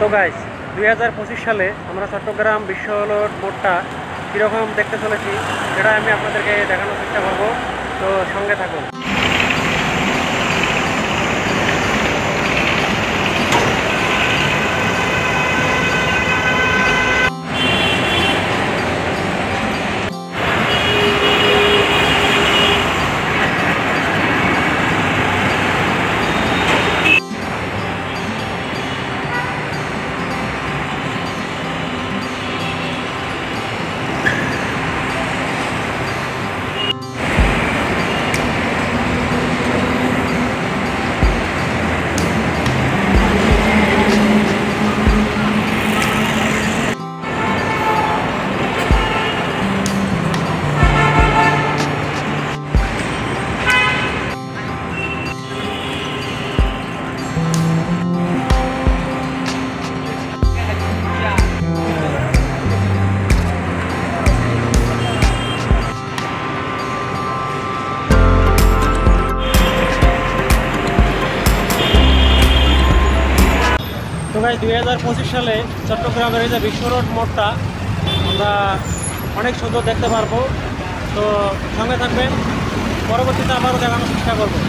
তো গাইস 2025 সালে আমরা চট্টগ্রাম বিশ্ব রোড মোড়টা কীরকম দেখতে চলেছি সেটা আমি আপনাদেরকে দেখানোর চেষ্টা করব। তো সঙ্গে থাকুন। তো গাইস 2025 সালে চট্টগ্রামের এই যে বিশ্ব রোড মোড়টা আমরা অনেক সুন্দর দেখতে পারবো। তো সঙ্গে থাকবেন, পরবর্তীতে আবারও দেখানোর চেষ্টা করবো।